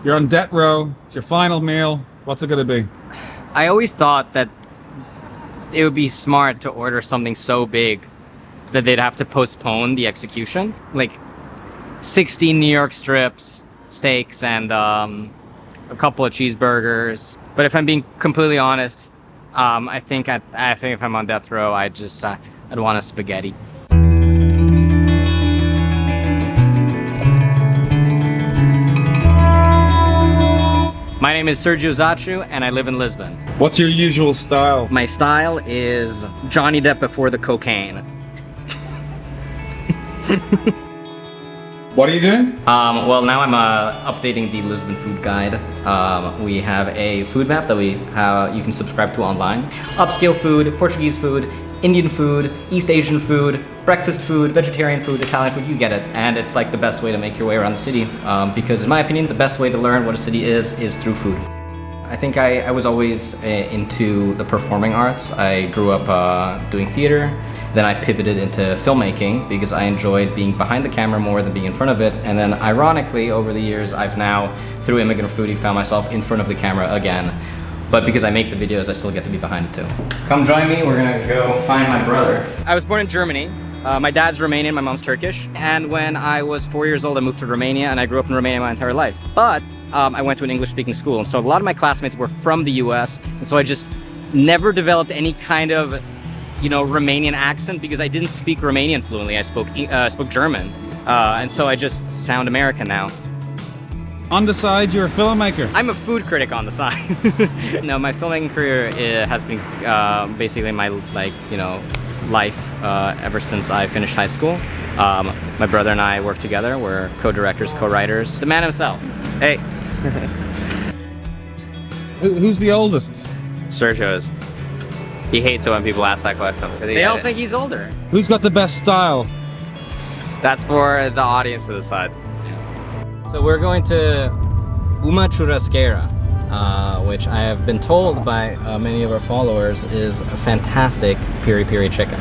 You're on death row. It's your final meal. What's it gonna be? I always thought that it would be smart to order something so big that they'd have to postpone the execution. Like 16 New York strips, steaks, and a couple of cheeseburgers. But if I'm being completely honest, I think if I'm on death row, I'd want a spaghetti. My name is Sergio Zacciu, and I live in Lisbon. What's your usual style? My style is Johnny Depp before the cocaine. What are you doing? Well, now I'm updating the Lisbon food guide. We have a food map that you can subscribe to online. Upscale food, Portuguese food, Indian food, East Asian food, breakfast food, vegetarian food, Italian food, you get it. And it's like the best way to make your way around the city. Because in my opinion, the best way to learn what a city is through food. I think I was always into the performing arts. I grew up doing theater. Then I pivoted into filmmaking because I enjoyed being behind the camera more than being in front of it. And then ironically, over the years, I've now, through Immigrant Foodie, found myself in front of the camera again. But because I make the videos, I still get to be behind it too. Come join me, we're gonna go find my brother. I was born in Germany. My dad's Romanian, my mom's Turkish. And when I was 4 years old, I moved to Romania, and I grew up in Romania my entire life. But I went to an English-speaking school, and so a lot of my classmates were from the US, and so I just never developed any kind of, Romanian accent because I didn't speak Romanian fluently. I spoke German, and so I just sound American now. On the side, you're a filmmaker. I'm a food critic on the side. No, my filmmaking career has been basically my life ever since I finished high school. My brother and I work together. We're co-directors, co-writers. The man himself. Hey. Who's the oldest? Sergio is. He hates it when people ask that question. They all think he's older. Who's got the best style? That's for the audience to decide. So we're going to Uma Churrasqueira, which I have been told by many of our followers is a fantastic peri-peri chicken.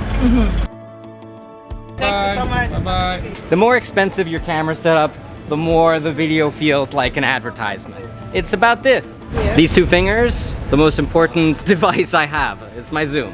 Thank you so much. Bye-bye. The more expensive your camera setup, the more the video feels like an advertisement. It's about this. Yeah. These two fingers, the most important device I have. It's my zoom.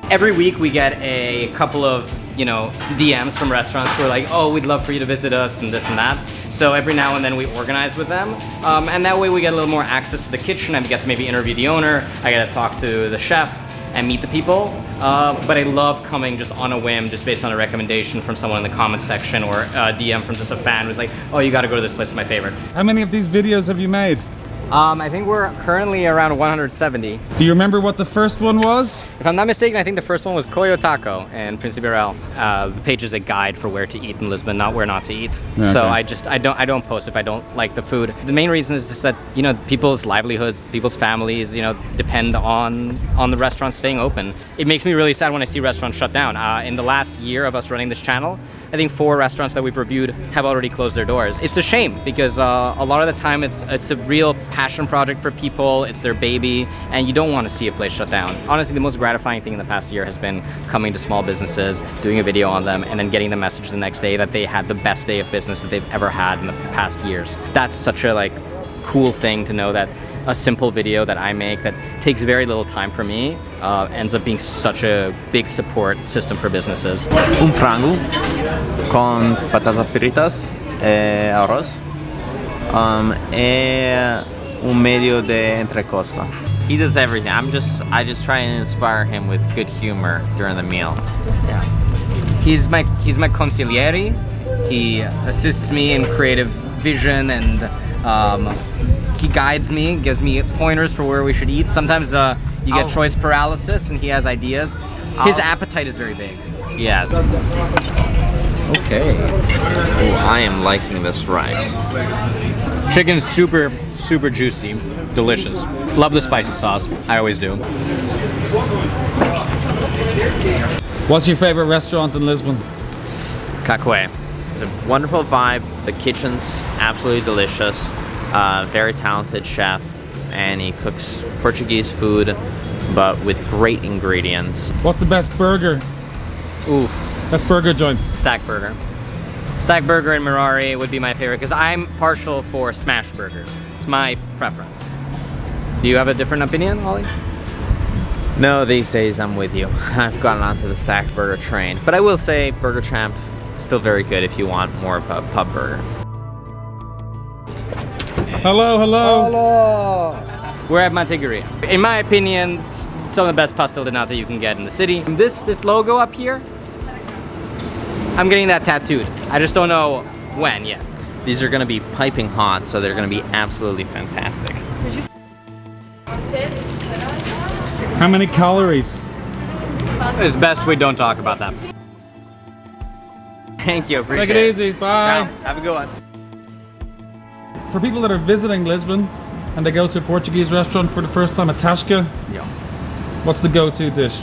Every week we get a couple of, DMs from restaurants who are like, oh, we'd love for you to visit us and this and that. So every now and then we organize with them. And that way we get a little more access to the kitchen. I get to maybe interview the owner. I get to talk to the chef and meet the people. But I love coming just on a whim, just based on a recommendation from someone in the comments section or a DM from just a fan who's like, oh, you gotta go to this place, it's my favorite. How many of these videos have you made? I think we're currently around 170. Do you remember what the first one was? If I'm not mistaken, I think the first one was Coyo Taco in Príncipe Real. The page is a guide for where to eat in Lisbon, not where not to eat. Okay. So I don't post if I don't like the food. The main reason is just that, people's livelihoods, people's families, depend on the restaurants staying open. It makes me really sad when I see restaurants shut down. In the last year of us running this channel, I think 4 restaurants that we've reviewed have already closed their doors. It's a shame because a lot of the time it's a real passion project for people, it's their baby, and you don't want to see a place shut down. Honestly, the most gratifying thing in the past year has been coming to small businesses, doing a video on them, and then getting the message the next day that they had the best day of business that they've ever had in the past years. That's such a cool thing to know that a simple video that I make that takes very little time for me ends up being such a big support system for businesses. Un frango con patatas fritas e arroz e un medio de entrecosta. He does everything. I just try and inspire him with good humor during the meal. Yeah. He's my consigliere. He assists me in creative vision and he guides me, gives me pointers for where we should eat. Sometimes you get choice paralysis and he has ideas. His appetite is very big. Yes. Okay. Oh, I am liking this rice. Chicken is super, super juicy, delicious. Love the spicy sauce. I always do. What's your favorite restaurant in Lisbon? Cacué. It's a wonderful vibe. The kitchen's absolutely delicious. Very talented chef, and he cooks Portuguese food, but with great ingredients. What's the best burger? Ooh. Best burger joint? Stack burger. Stack burger and Mirari would be my favorite because I'm partial for smash burgers. It's my preference. Do you have a different opinion, Ollie? No, these days I'm with you. I've gotten onto the stacked burger train. But I will say Burger Champ, still very good if you want more of a pub burger. Hello, hello. Hello. We're at Manteguria. In my opinion, some of the best pastel de nata you can get in the city. This logo up here, I'm getting that tattooed. I just don't know when yet. These are gonna be piping hot, so they're gonna be absolutely fantastic. How many calories? It's best we don't talk about that. Thank you, appreciate Take it easy, bye. Ciao. Have a good one. For people that are visiting Lisbon and they go to a Portuguese restaurant for the first time at Tasca, Yeah. what's the go-to dish?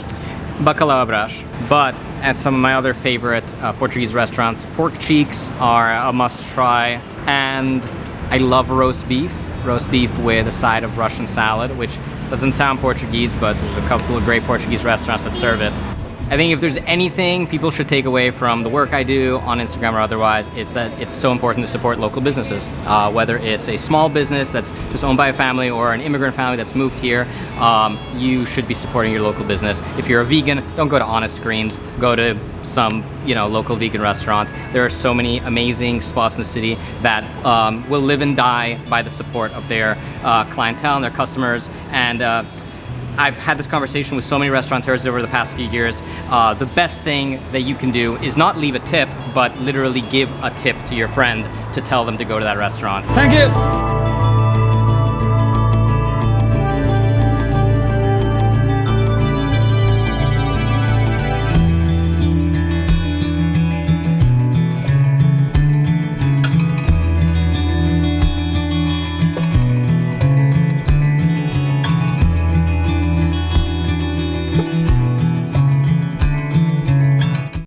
Bacalhau brash. But at some of my other favorite Portuguese restaurants, pork cheeks are a must-try, and I love roast beef. Roast beef with a side of Russian salad, which doesn't sound Portuguese, but there's a couple of great Portuguese restaurants that serve it. I think if there's anything people should take away from the work I do on Instagram or otherwise, it's that it's so important to support local businesses. Whether it's a small business that's just owned by a family or an immigrant family that's moved here, you should be supporting your local business. If you're a vegan, don't go to Honest Greens, go to some local vegan restaurant. There are so many amazing spots in the city that will live and die by the support of their clientele and their customers. And I've had this conversation with so many restaurateurs over the past few years. The best thing that you can do is not leave a tip, but literally give a tip to your friend to tell them to go to that restaurant. Thank you.